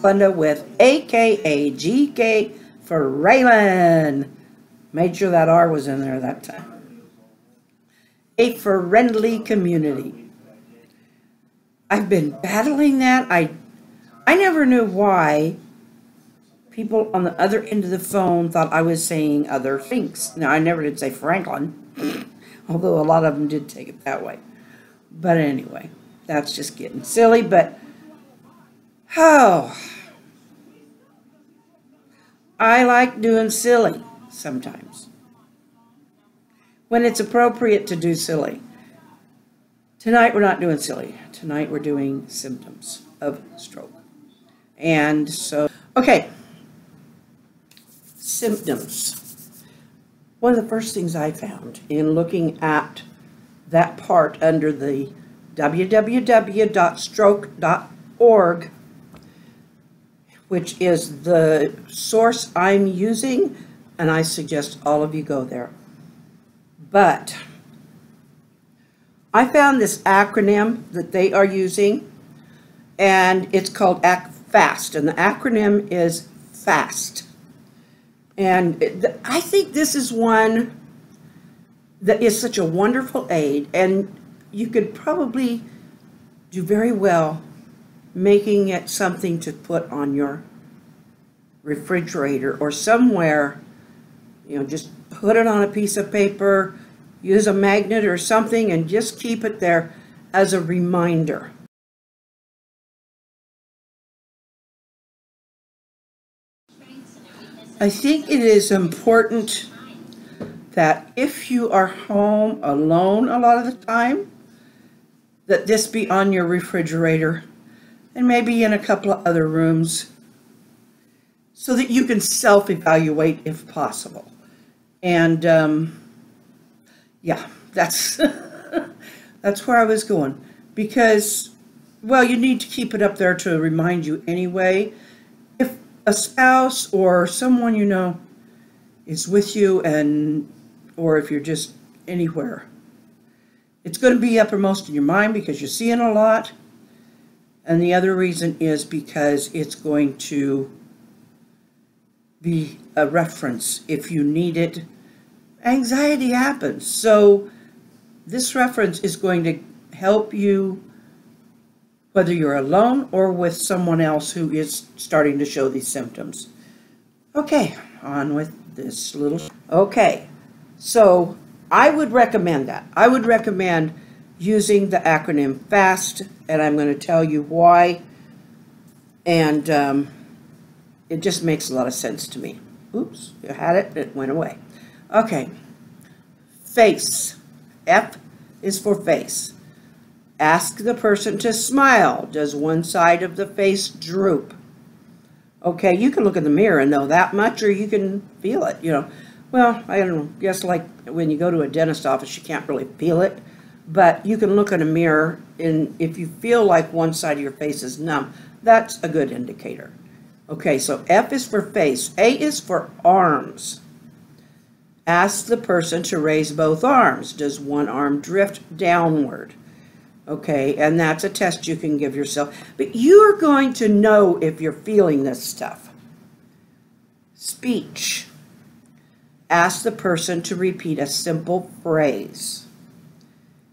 Glenda with AKA GK Fralin. Made sure that R was in there that time. A friendly community. I've been battling that. I never knew why people on the other end of the phone thought I was saying other things. Now, I never did say Franklin, although a lot of them did take it that way. But anyway, that's just getting silly. But, oh, I like doing silly sometimes when it's appropriate to do silly. Tonight, we're not doing silly. Tonight, we're doing symptoms of stroke. And so, okay. Symptoms. One of the first things I found in looking at that part under the www.stroke.org, which is the source I'm using, and I suggest all of you go there. But I found this acronym that they are using, and it's called FAST, and the acronym is FAST. And I think this is one that is such a wonderful aid, and you could probably do very well making it something to put on your refrigerator or somewhere. You know, just put it on a piece of paper, use a magnet or something, and just keep it there as a reminder. I think it is important that if you are home alone a lot of the time, that this be on your refrigerator and maybe in a couple of other rooms so that you can self-evaluate if possible. And yeah, that's that's where I was going, because, well, you need to keep it up there to remind you anyway. If a spouse or someone you know is with you, and or if you're just anywhere, it's going to be uppermost in your mind because you're seeing a lot. And the other reason is because it's going to be a reference if you need it. Anxiety happens, so this reference is going to help you whether you're alone or with someone else who is starting to show these symptoms. Okay, on with this little... Okay, so I would recommend that. I would recommend using the acronym FAST, and I'm going to tell you why. And it just makes a lot of sense to me. Oops, you had it, it went away. Okay, face. F is for face. Ask the person to smile. Does one side of the face droop? Okay, you can look in the mirror and know that much, or you can feel it, you know. Well, I don't know, guess like when you go to a dentist office, you can't really feel it, but you can look in a mirror, and if you feel like one side of your face is numb, that's a good indicator. Okay, so F is for face. A is for arms. Ask the person to raise both arms. Does one arm drift downward? Okay, and that's a test you can give yourself. But you're going to know if you're feeling this stuff. Speech. Ask the person to repeat a simple phrase.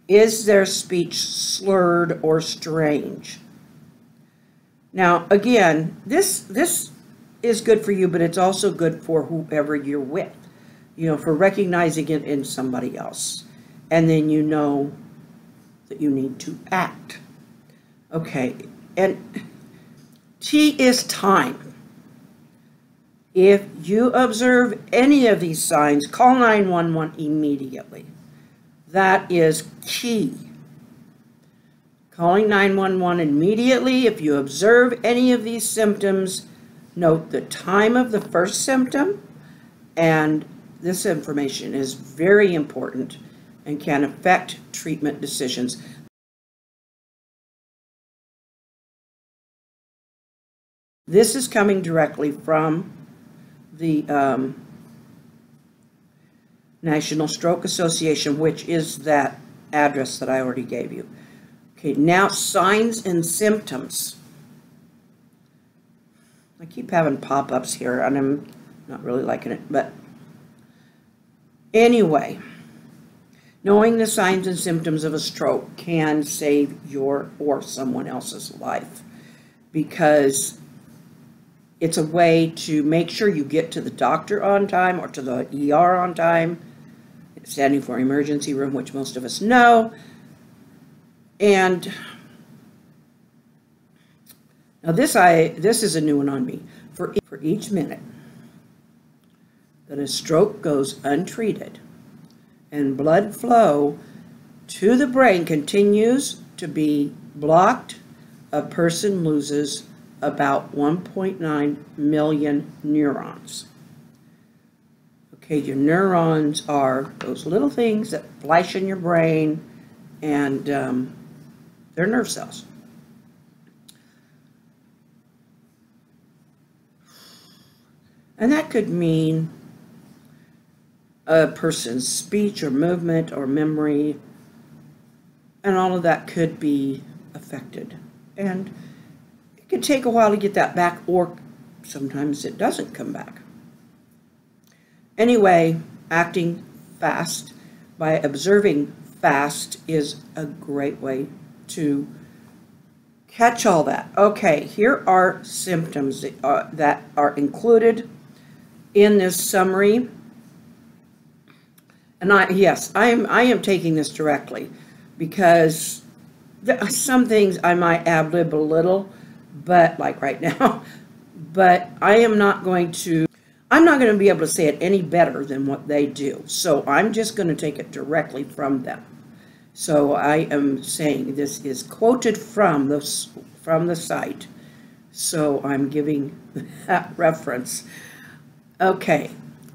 Is their speech slurred or strange? Now, again, this is good for you, but it's also good for whoever you're with. You know, for recognizing it in somebody else. And then you know that you need to act. Okay, and T is time. If you observe any of these signs, call 911 immediately. That is key. Calling 911 immediately. If you observe any of these symptoms, note the time of the first symptom, and this information is very important and can affect treatment decisions. This is coming directly from the National Stroke Association, which is that address that I already gave you. Okay, now signs and symptoms. keep having pop-ups here, and I'm not really liking it, but anyway, knowing the signs and symptoms of a stroke can save your or someone else's life, because it's a way to make sure you get to the doctor on time or to the ER on time, standing for emergency room, which most of us know. And now this is a new one on me. For each minute that a stroke goes untreated and blood flow to the brain continues to be blocked, a person loses about 1.9 million neurons. Okay, your neurons are those little things that flash in your brain, and they're nerve cells. And that could mean a person's speech or movement or memory, and all of that could be affected. And it could take a while to get that back, or sometimes it doesn't come back. Anyway, acting fast by observing fast is a great way to catch all that. Okay, here are symptoms that are included in this summary. And I am taking this directly, because some things I might ad-lib a little, but like right now, but I'm not going to be able to say it any better than what they do. So I'm just going to take it directly from them. So I am saying this is quoted from the site. So I'm giving that reference. Okay.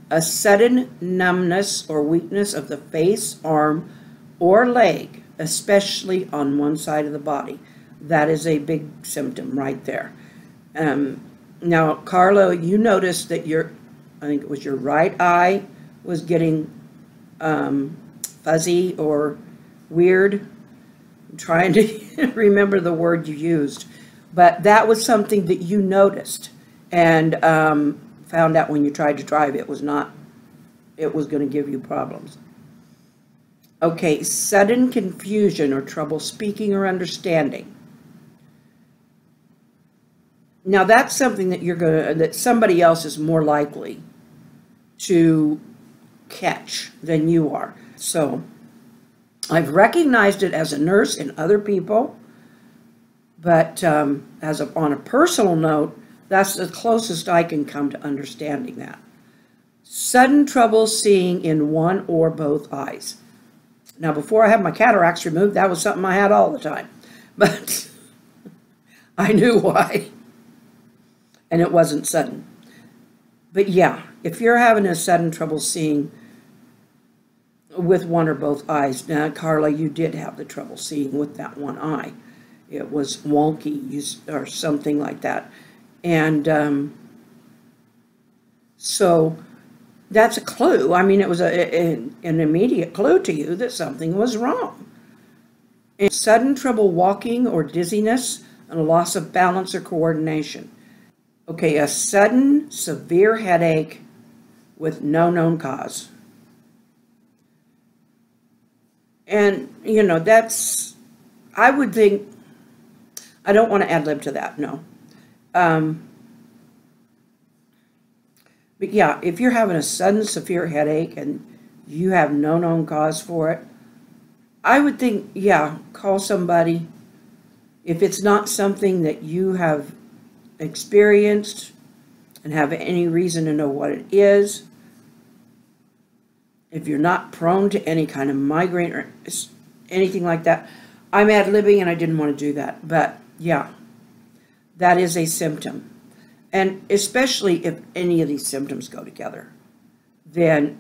A sudden numbness or weakness of the face, arm, or leg, especially on one side of the body. That is a big symptom right there. Now, Carlo, you noticed that I think it was your right eye was getting fuzzy or weird. I'm trying to remember the word you used. But that was something that you noticed, and found out when you tried to drive it was going to give you problems. Okay, sudden confusion or trouble speaking or understanding. Now that's something that somebody else is more likely to catch than you are. So I've recognized it as a nurse in other people, but on a personal note, that's the closest I can come to understanding that. Sudden trouble seeing in one or both eyes. Now, before I had my cataracts removed, that was something I had all the time. But I knew why. And it wasn't sudden. But yeah, if you're having a sudden trouble seeing with one or both eyes, now, Carla, you did have the trouble seeing with that one eye. It was wonky or something like that. And so that's a clue. I mean, it was an immediate clue to you that something was wrong. And sudden trouble walking or dizziness and a loss of balance or coordination. Okay, a sudden severe headache with no known cause. And, I would think, I don't want to ad-lib to that, no. But yeah, if you're having a sudden severe headache and you have no known cause for it, I would think, yeah, call somebody. If it's not something that you have experienced and have any reason to know what it is, if you're not prone to any kind of migraine or anything like that, I'm ad-libbing and I didn't want to do that. But yeah, that is a symptom. And especially if any of these symptoms go together, then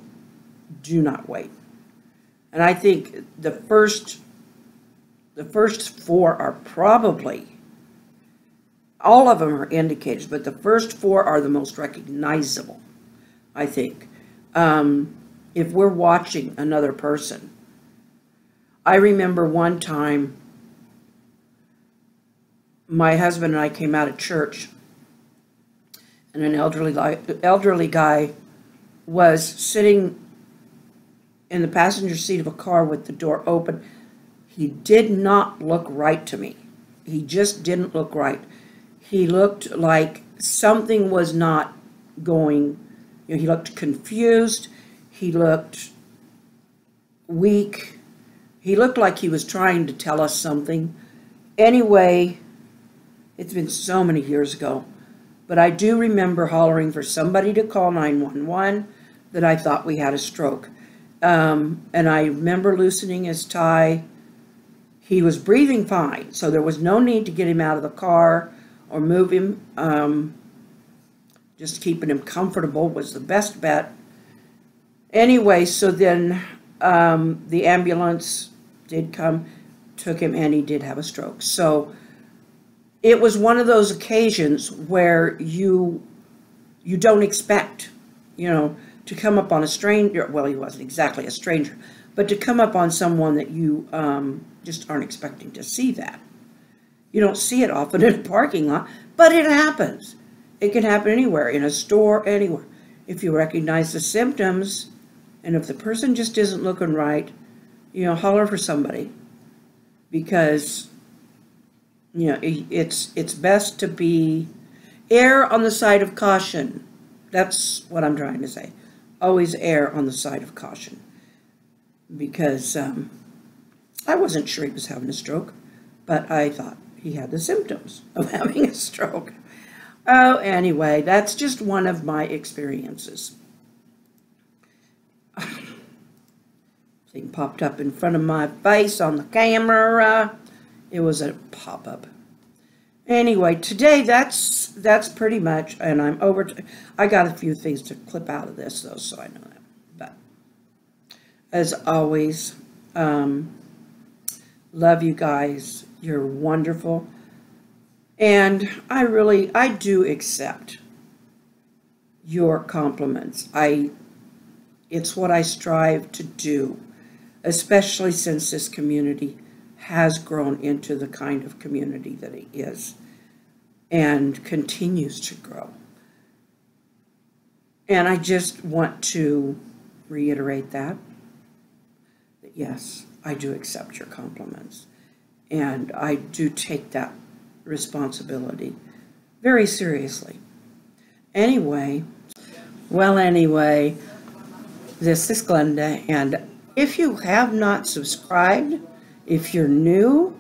do not wait. And I think the first four are probably, all of them are indicators, but the first four are the most recognizable, I think. If we're watching another person. I remember one time my husband and I came out of church, and an elderly guy was sitting in the passenger seat of a car with the door open. He did not look right to me. He just didn't look right. He looked like something was not going. You know, he looked confused. He looked weak. He looked like he was trying to tell us something. Anyway, it's been so many years ago, but I do remember hollering for somebody to call 911 that I thought we had a stroke. And I remember loosening his tie. He was breathing fine, so there was no need to get him out of the car or move him. Just keeping him comfortable was the best bet. Anyway, so then the ambulance did come, took him, and he did have a stroke. So it was one of those occasions where you don't expect, to come up on a stranger. Well, he wasn't exactly a stranger, but to come up on someone that you just aren't expecting to see that. You don't see it often in a parking lot, but it happens. It can happen anywhere, in a store, anywhere. If you recognize the symptoms, and if the person just isn't looking right, holler for somebody. Because, it's best to err on the side of caution. That's what I'm trying to say. Always err on the side of caution. Because I wasn't sure he was having a stroke, but I thought he had the symptoms of having a stroke. Oh, anyway, that's just one of my experiences. Thing popped up in front of my face on the camera. It was a pop-up. Anyway, today that's pretty much, and I'm over. I got a few things to clip out of this, though, so I know that. But as always, love you guys. You're wonderful. And I do accept your compliments. It's what I strive to do, especially since this community has grown into the kind of community that it is and continues to grow. And I just want to reiterate that yes, I do accept your compliments. And I do take that responsibility very seriously. Anyway, this is Glenda, and if you have not subscribed, if you're new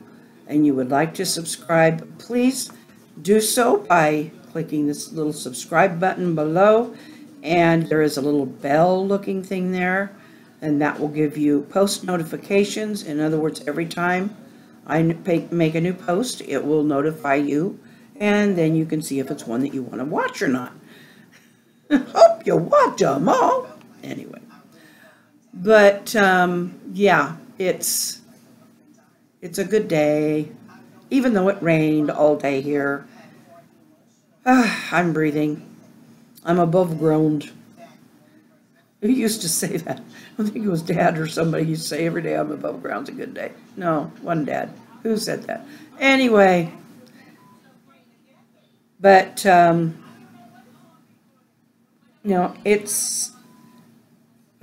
and you would like to subscribe, please do so by clicking this little subscribe button below, and there is a little bell looking thing there, and that will give you post notifications. In other words, every time I make a new post, it will notify you, and then you can see if it's one that you want to watch or not. Hope you watch them all. Anyway. But, yeah, it's a good day, even though it rained all day here. I'm breathing. I'm above ground. Who used to say that? I think it was Dad or somebody used to say every day I'm above ground's a good day. No, one Dad. Who said that? Anyway, but,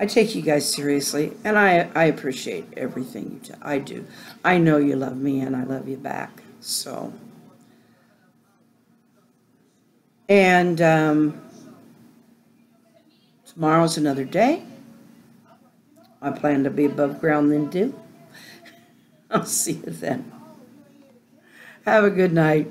I take you guys seriously, and I appreciate everything you do. I do. I know you love me, and I love you back. So, and tomorrow's another day. I plan to be above ground then too. I'll see you then. Have a good night.